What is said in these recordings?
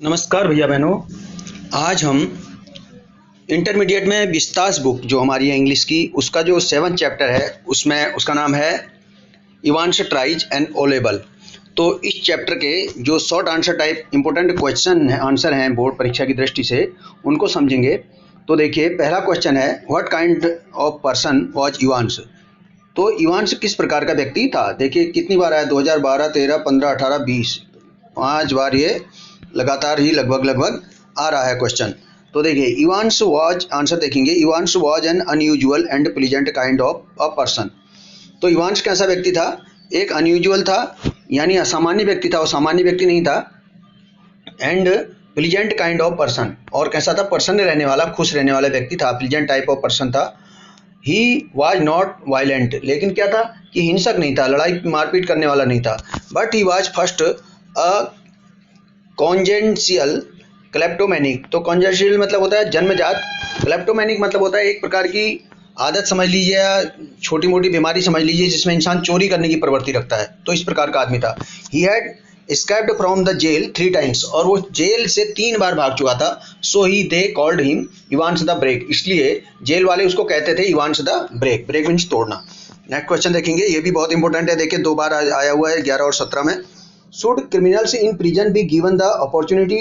नमस्कार भैया बहनों। आज हम इंटरमीडिएट में विस्तास बुक जो हमारी है इंग्लिश की, उसका जो 7th चैप्टर है उसमें उसका नाम है इवांस ट्राइज एंड ओलेबल। तो इस चैप्टर के जो short answer type important question है आंसर हैं बोर्ड परीक्षा की दृष्टि से, उनको समझेंगे। तो देखिए, पहला क्वेश्चन है what kind of person was Evans. तो इवांस किस प्रकार का व्यक्ति था। देखिए कितनी बार आया, 2012, 13, 15, 18, 20, 5 बार ये लगातार ही लगभग आ रहा है क्वेश्चन। तो देखिए, इवांस वाज, आंसर देखेंगे, Evans was an unusual and pleasant kind of a person. तो इवांस कैसा व्यक्ति था, एक अनयूजुअल था यानी असामान्य व्यक्ति था, वो सामान्य व्यक्ति नहीं था। And pleasant kind of person, और कैसा था, प्रसन्न रहने वाला, खुश रहने वाला व्यक्ति था, प्लीजेंट टाइप ऑफ पर्सन था। ही वॉज नॉट वायलेंट, लेकिन क्या था कि हिंसक नहीं था, लड़ाई मारपीट करने वाला नहीं था। बट ही वॉज फर्स्ट अ कॉन्जेंशियल क्लेप्टोमैनिक। तो कॉन्जेंशियल मतलब होता है जन्मजात, क्लेप्टोमैनिक मतलब होता है एक प्रकार की आदत समझ लीजिए या छोटी मोटी बीमारी समझ लीजिए जिसमें इंसान चोरी करने की प्रवृत्ति रखता है। तो इस प्रकार का आदमी था। He had escaped from the jail 3 times, और वो जेल से 3 बार भाग चुका था। So he they called him Evans the break, इसलिए जेल वाले उसको कहते थे Evans the break. Break means तोड़ना। नेक्स्ट क्वेश्चन देखेंगे, ये भी बहुत इंपॉर्टेंट है। देखिए 2 बार आया हुआ है 11 और 17 में। Should criminals in prison be given the opportunity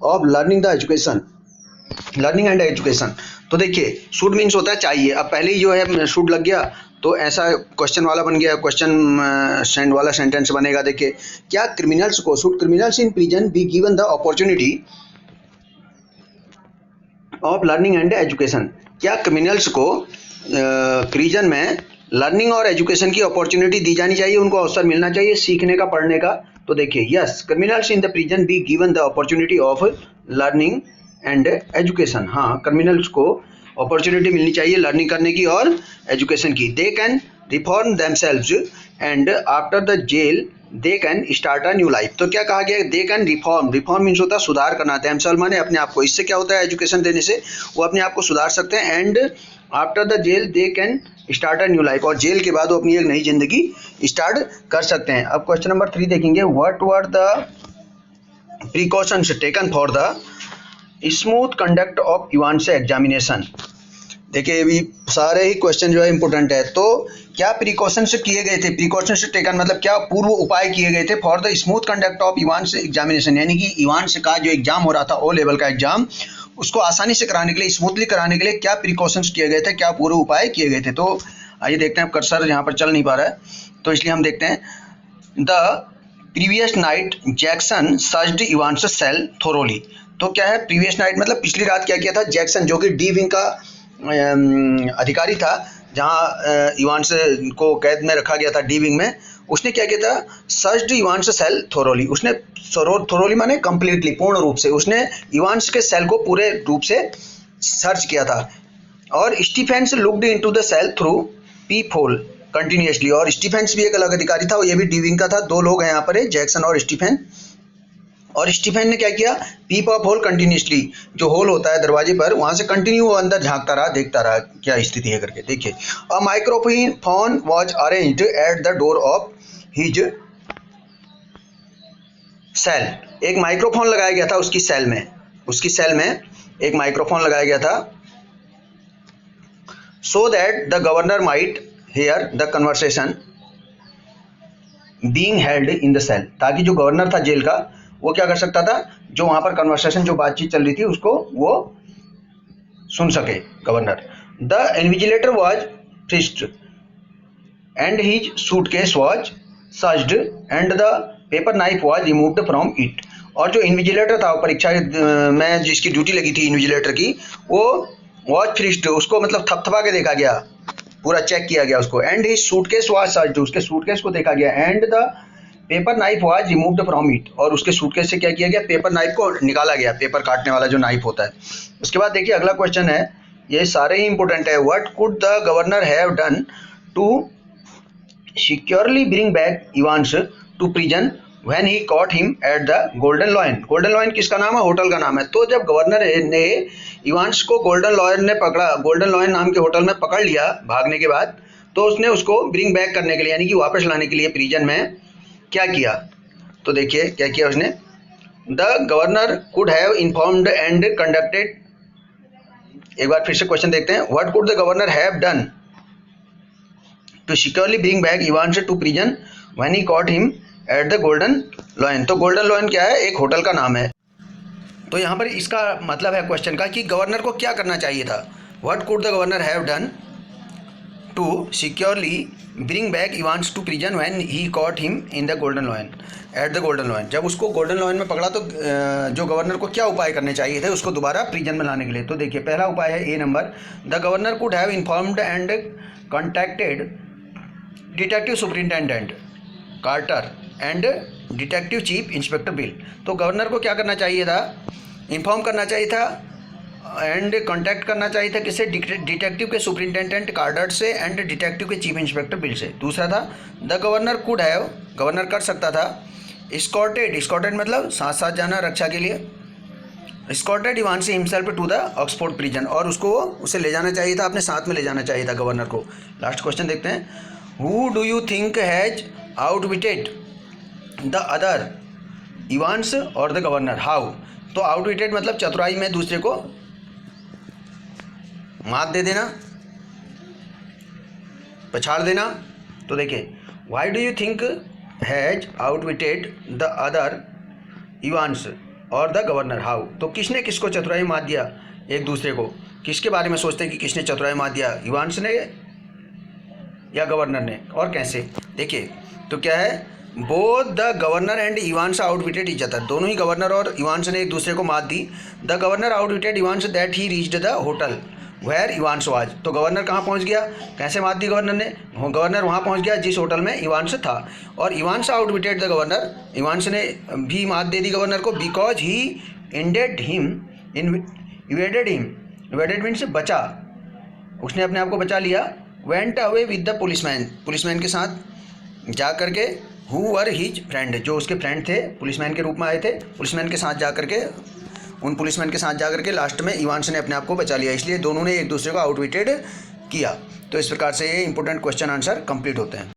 of learning the education, learning and education. तो देखिए, शुड मीन्स होता है चाहिए। अब पहले ही जो है शुड लग गया तो ऐसा क्वेश्चन वाला बन गया, क्वेश्चन वाला सेंटेंस बनेगा। देखिए, क्या क्रिमिनल्स को, should criminals in prison be given the opportunity of learning and education, क्या क्रिमिनल्स को प्रिजन में लर्निंग और एजुकेशन की अपॉर्चुनिटी दी जानी चाहिए, उनको अवसर मिलना चाहिए सीखने का, पढ़ने का। तो देखिए, yes, criminals in the prison be given the opportunity of learning and education. हाँ, क्रिमिनल्स को अपॉर्चुनिटी मिलनी चाहिए लर्निंग करने की और एजुकेशन की। They can reform themselves and after the jail they can start a new life. तो क्या कहा गया, they can reform, reform means होता है सुधार करना, देमसेल्व माने अपने आप को। इससे क्या होता है, एजुकेशन देने से वो अपने आप को सुधार सकते हैं। And after the jail they can start a new life, और जेल के बाद वो अपनी एक नई जिंदगी स्टार्ट कर सकते हैं। अब क्वेश्चन नंबर 3 देखेंगे, what were the precautions taken for the smooth conduct of Evans examination. देखिए, ये भी सारे ही क्वेश्चन जो है इंपॉर्टेंट है। तो क्या प्रिकॉशंस किए गए थे, प्रिकॉशंस टेकन मतलब क्या पूर्व उपाय किए गए थे for the smooth conduct of Evans examination, यानी कि इवांस का जो एग्जाम हो रहा था, ओ लेवल का एग्जाम, उसको आसानी से कराने के लिए, स्मूथली कराने के लिए क्या प्रिकॉशंस किए गए थे, क्या पूर्व उपाय किए गए थे। तो आइए देखते हैं। कर्सर यहाँ पर चल नहीं पा रहा है तो इसलिए हम देखते हैं। The previous night Jackson searched Evans cell thoroughly. तो क्या है, प्रीवियस नाइट मतलब पिछली रात क्या किया था, जैक्सन जो कि डी विंग का अधिकारी था, जहां इवांस को कैद में रखा गया था डी विंग में, उसने क्या किया था, सर्च्ड इवांस सेल थोरोली। उसने थोरोली माने कंप्लीटली, पूर्ण रूप से, उसने इवांस के सेल को पूरे रूप से सर्च किया था। और Stephens looked into the cell through peep hole continuously, और स्टीफेंस भी एक अलग अधिकारी था, ये भी डी विंग का था। 2 लोग हैं यहाँ पर, जैक्सन और स्टीफेन। और स्टीफेन ने क्या किया, पीप ऑफ होल कंटिन्यूसली, जो होल होता है दरवाजे पर, वहां से कंटिन्यू अंदर झांकता रहा, देखता रहा क्या स्थिति है करके। देखिए, a microphone was arranged at the door of his cell. एक माइक्रोफोन लगाया गया था उसकी सेल में, उसकी सेल में एक माइक्रोफोन लगाया गया था। So that the governor might hear the conversation being held in the cell, ताकि जो गवर्नर था जेल का, वो क्या कर सकता था, जो वहां पर कन्वर्सेशन, जो बातचीत चल रही थी, उसको वो सुन सके governor. The invigilator was frisked and his suitcase was searched and the paper knife was removed from it. और जो इन्विजिलेटर था, परीक्षा में जिसकी ड्यूटी लगी थी इन्विजिलेटर की, वो वाज फ्रिस्क्ड, उसको मतलब थपथपा के देखा गया, पूरा चेक किया गया उसको। And his suitcase was searched, उसके सूटकेस को देखा गया। And the paper knife was removed from it, और उसके सूटकेस से क्या किया गया, पेपर नाइफ को निकाला गया, पेपर काटने वाला जो नाइफ होता है। उसके बाद देखिए अगला क्वेश्चन है, ये सारे ही इंपॉर्टेंट है। What could the governor have done to securely bring back Evans to prison when he caught him at the golden lion. Golden lion किसका नाम है, होटल का नाम है। तो जब गवर्नर ने इवांस को गोल्डन लॉयन ने पकड़ा, गोल्डन लॉयन नाम के होटल में पकड़ लिया भागने के बाद, तो उसने उसको ब्रिंग बैक करने के लिए, यानी कि वापस लाने के लिए प्रिजन में क्या किया। तो देखिए क्या किया उसने, the governor could have informed and conducted, एक बार फिर से क्वेश्चन देखते हैं, what could the governor have done to securely bring back Evans to prison when he caught him at the golden lion. तो गोल्डन लॉयन क्या है, एक होटल का नाम है। तो यहाँ पर इसका मतलब है क्वेश्चन का कि गवर्नर को क्या करना चाहिए था, what could the governor have done to securely bring back Evans to prison when he caught him in the golden lion at the golden lion. जब उसको गोल्डन लॉयन में पकड़ा तो जो गवर्नर को क्या उपाय करने चाहिए थे उसको दोबारा प्रिजन में लाने के लिए। तो देखिए पहला उपाय है A number, the governor could have informed and contacted detective superintendent Carter and detective chief inspector Bill. तो गवर्नर को क्या करना चाहिए था, इन्फॉर्म करना चाहिए था एंड कांटेक्ट करना चाहिए था किससे, डिटेक्टिव के सुपरिंटेंडेंट कार्टर से एंड डिटेक्टिव के चीफ इंस्पेक्टर बिल से। दूसरा था the governor could have, governor कर सकता था एस्कॉर्टेड, एस्कॉर्टेड मतलब साथ साथ जाना रक्षा के लिए, escorted Evans himself to the Oxford prison, और उसको उसे ले जाना चाहिए था, अपने साथ में ले जाना चाहिए था गवर्नर को। लास्ट क्वेश्चन देखते हैं, who do you think has आउटविटेड the other Evans और द गवर्नर, हाउ। तो आउटविटेड मतलब चतुराई में दूसरे को मात दे देना, पछाड़ देना। तो देखिए why do you think has आउटविटेड the other Evans और द गवर्नर, हाउ। तो किसने किसको चतुराई मात दिया एक दूसरे को, किसके बारे में सोचते हैं कि किसने चतुराई मात दिया, इवांस ने या गवर्नर ने, और कैसे। देखिए तो क्या है, both the governor and Evans आउटविटेड each other, दोनों ही गवर्नर और इवांस ने एक दूसरे को मात दी। The governor outwitted Evans that he reached the hotel where Evans was. तो गवर्नर कहाँ पहुँच गया, कैसे मात दी गवर्नर ने, गवर्नर वहाँ पहुँच गया जिस होटल में इवांस था, और इवांस आउटविटेड द गवर्नर, इवांस ने भी मात दे दी गवर्नर को, because he ended him evaded him, evaded means बचा, उसने अपने आप को बचा लिया, went away with the policeman, policeman के साथ जा करके, हु वर हिज फ्रेंड, जो उसके फ्रेंड थे, पुलिसमैन के रूप में आए थे, पुलिसमैन के साथ जा करके, उन पुलिसमैन के साथ जा करके लास्ट में इवांस ने अपने आप को बचा लिया, इसलिए दोनों ने एक दूसरे को आउटविटेड किया। तो इस प्रकार से ये इंपॉर्टेंट क्वेश्चन आंसर कंप्लीट होते हैं।